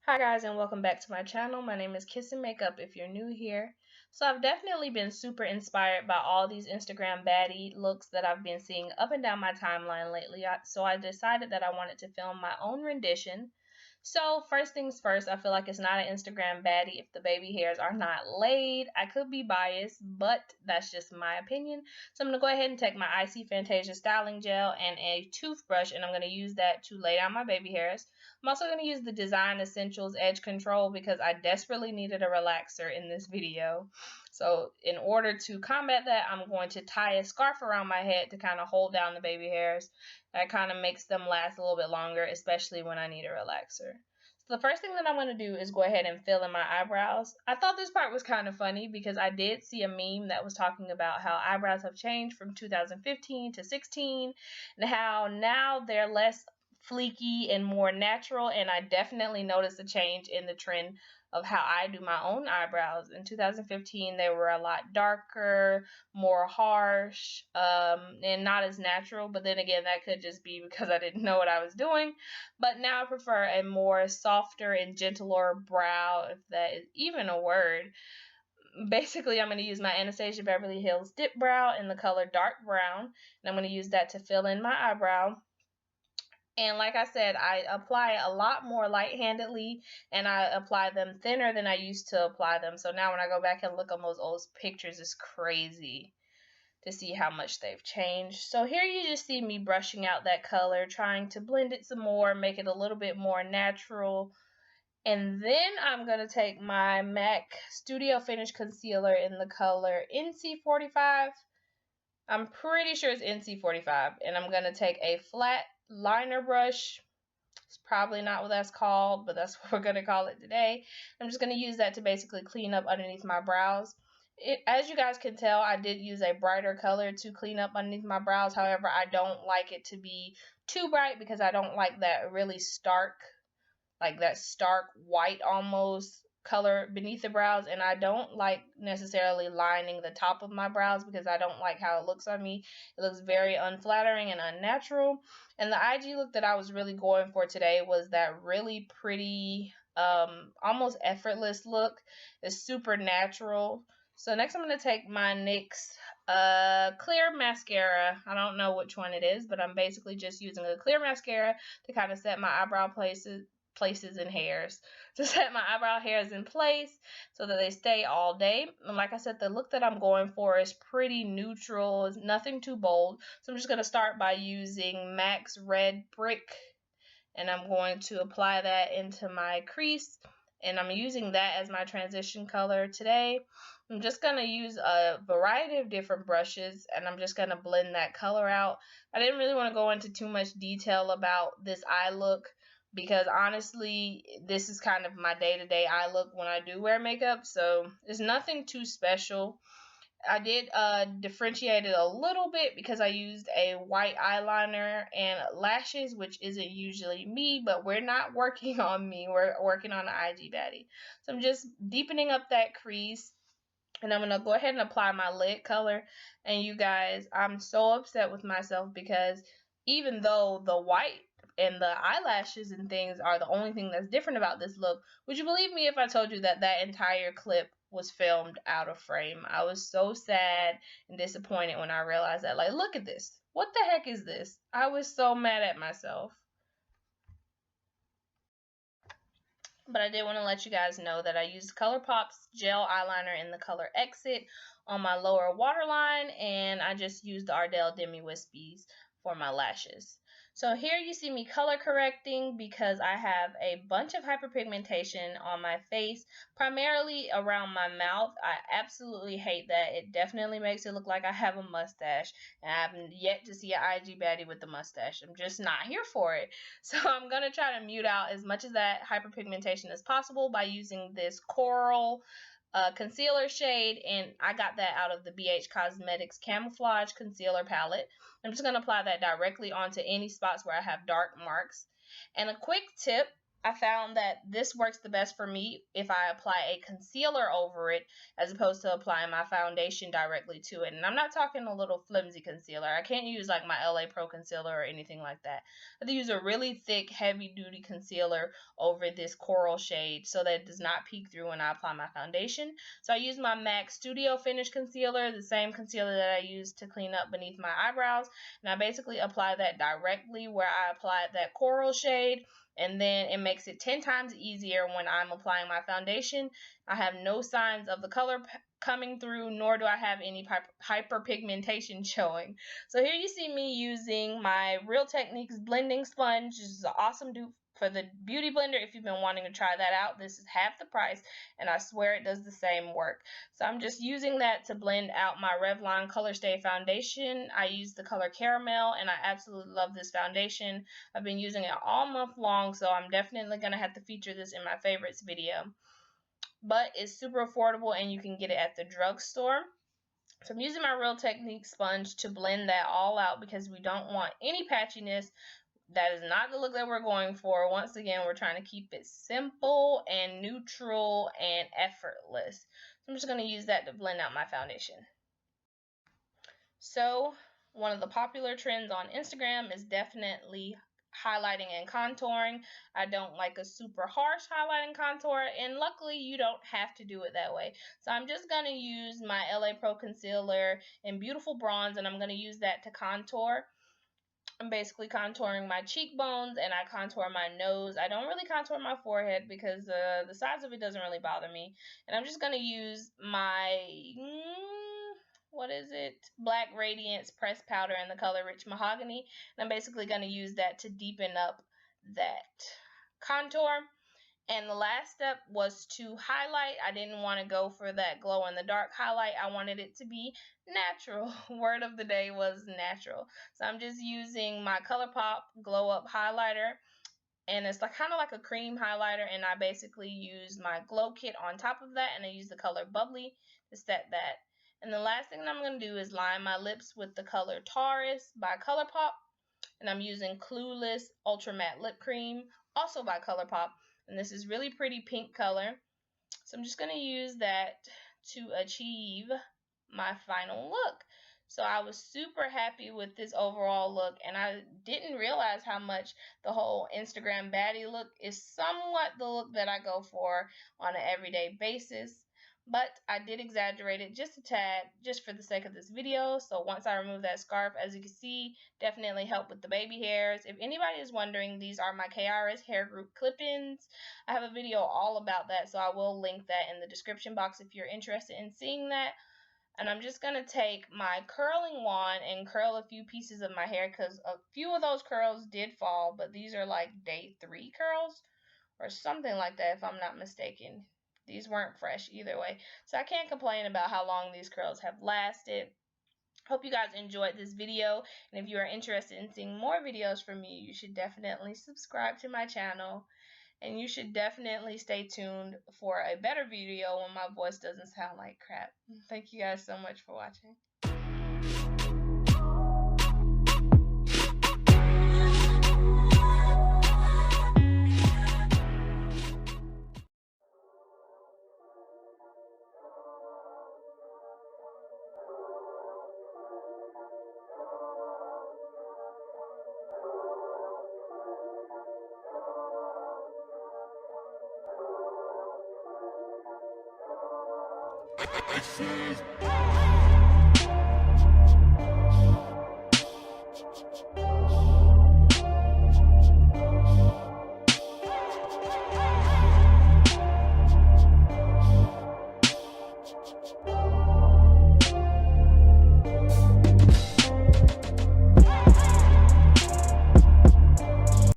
Hi guys, and welcome back to my channel. My name is Kiss.Makeup if you're new here. So I've definitely been super inspired by all these Instagram baddie looks that I've been seeing up and down my timeline lately. So I decided that I wanted to film my own rendition. So first things first, I feel like it's not an Instagram baddie if the baby hairs are not laid. I could be biased, but that's just my opinion. So I'm going to go ahead and take my Icy Fantasia styling gel and a toothbrush, and I'm going to use that to lay down my baby hairs. I'm also going to use the Design Essentials Edge Control because I desperately needed a relaxer in this video. So in order to combat that, I'm going to tie a scarf around my head to kind of hold down the baby hairs. That kind of makes them last a little bit longer, especially when I need a relaxer. So the first thing that I'm going to do is go ahead and fill in my eyebrows. I thought this part was kind of funny because I did see a meme that was talking about how eyebrows have changed from 2015 to 16 and how now they're less fleeky and more natural, and I definitely noticed a change in the trend of how I do my own eyebrows. In 2015 they were a lot darker, more harsh, and not as natural, but then again that could just be because I didn't know what I was doing. But now I prefer a more softer and gentler brow, if that is even a word. Basically, I'm going to use my Anastasia Beverly Hills Dip Brow in the color dark brown, and I'm going to use that to fill in my eyebrow. And like I said, I apply a lot more light-handedly, and I apply them thinner than I used to apply them. So now when I go back and look on those old pictures, it's crazy to see how much they've changed. So here you just see me brushing out that color, trying to blend it some more, make it a little bit more natural. And then I'm going to take my MAC Studio Finish Concealer in the color NC45. I'm pretty sure it's NC45. And I'm going to take a flat liner brush. It's probably not what that's called, but that's what we're going to call it today. I'm just going to use that to basically clean up underneath my brows. As you guys can tell, I did use a brighter color to clean up underneath my brows. However, I don't like it to be too bright because I don't like that really stark, like that stark white almost color beneath the brows, and I don't like necessarily lining the top of my brows because I don't like how it looks on me. It looks very unflattering and unnatural. And the IG look that I was really going for today was that really pretty, almost effortless look. It's super natural. So next I'm going to take my NYX clear mascara. I don't know which one it is, but I'm basically just using a clear mascara to kind of set my eyebrow places and hairs, to set my eyebrow hairs in place so that they stay all day. And like I said, the look that I'm going for is pretty neutral. It's nothing too bold. So I'm just going to start by using MAC's Red Brick, and I'm going to apply that into my crease, and I'm using that as my transition color today. I'm just going to use a variety of different brushes, and I'm just going to blend that color out. I didn't really want to go into too much detail about this eye look because honestly, this is kind of my day-to-day eye look when I do wear makeup, so it's nothing too special. I did differentiate it a little bit because I used a white eyeliner and lashes, which isn't usually me, but we're not working on me. We're working on an IG baddie. So I'm just deepening up that crease, and I'm going to go ahead and apply my lid color. And you guys, I'm so upset with myself because even though the white and the eyelashes and things are the only thing that's different about this look, would you believe me if I told you that that entire clip was filmed out of frame? I was so sad and disappointed when I realized that. Like, look at this. What the heck is this? I was so mad at myself. But I did want to let you guys know that I used ColourPop's gel eyeliner in the color Exit on my lower waterline, and I just used the Ardell Demi Wispies for my lashes. So here you see me color correcting because I have a bunch of hyperpigmentation on my face, primarily around my mouth. I absolutely hate that. It definitely makes it look like I have a mustache, and I haven't yet to see an IG baddie with a mustache. I'm just not here for it. So I'm going to try to mute out as much of that hyperpigmentation as possible by using this coral concealer shade, and I got that out of the BH Cosmetics Camouflage Concealer Palette. I'm just going to apply that directly onto any spots where I have dark marks. And a quick tip, I found that this works the best for me if I apply a concealer over it as opposed to applying my foundation directly to it. And I'm not talking a little flimsy concealer. I can't use like my LA Pro concealer or anything like that. I have to use a really thick, heavy duty concealer over this coral shade so that it does not peek through when I apply my foundation. So I use my MAC Studio Finish concealer, the same concealer that I use to clean up beneath my eyebrows. And I basically apply that directly where I applied that coral shade, and then it makes it 10 times easier when I'm applying my foundation. I have no signs of the color coming through, nor do I have any hyperpigmentation showing. So here you see me using my Real Techniques blending sponge. This is an awesome dupe for the beauty blender. If you've been wanting to try that out, this is half the price, and I swear it does the same work. So I'm just using that to blend out my Revlon Color Stay foundation. I use the color Caramel, and I absolutely love this foundation. I've been using it all month long, so I'm definitely going to have to feature this in my favorites video. But it's super affordable, and you can get it at the drugstore. So I'm using my Real Technique sponge to blend that all out because we don't want any patchiness. That is not the look that we're going for. Once again, we're trying to keep it simple and neutral and effortless. So I'm just going to use that to blend out my foundation. So one of the popular trends on Instagram is definitely highlighting and contouring. I don't like a super harsh highlighting contour, and luckily you don't have to do it that way. So I'm just going to use my LA Pro concealer in Beautiful Bronze, and I'm going to use that to contour. I'm basically contouring my cheekbones, and I contour my nose. I don't really contour my forehead because the size of it doesn't really bother me. And I'm just going to use my, what is it? Black Radiance pressed powder in the color Rich Mahogany. And I'm basically going to use that to deepen up that contour. And the last step was to highlight. I didn't want to go for that glow in the dark highlight. I wanted it to be natural. Word of the day was natural. So I'm just using my ColourPop Glow Up highlighter, and it's like kind of like a cream highlighter, and I basically use my glow kit on top of that, and I use the color Bubbly to set that. And the last thing that I'm going to do is line my lips with the color Taurus by ColourPop, and I'm using Clueless Ultra Matte Lip Cream, also by ColourPop. And this is really pretty pink color. So I'm just going to use that to achieve my final look. So I was super happy with this overall look, and I didn't realize how much the whole Instagram baddie look is somewhat the look that I go for on an everyday basis. But I did exaggerate it just a tad, just for the sake of this video. So once I remove that scarf, as you can see, definitely help with the baby hairs. If anybody is wondering, these are my KRS hair group clip-ins. I have a video all about that, so I will link that in the description box if you're interested in seeing that. And I'm just going to take my curling wand and curl a few pieces of my hair, because a few of those curls did fall, but these are like day 3 curls or something like that if I'm not mistaken. These weren't fresh either way. So I can't complain about how long these curls have lasted. Hope you guys enjoyed this video. And if you are interested in seeing more videos from me, you should definitely subscribe to my channel. And you should definitely stay tuned for a better video when my voice doesn't sound like crap. Thank you guys so much for watching. This is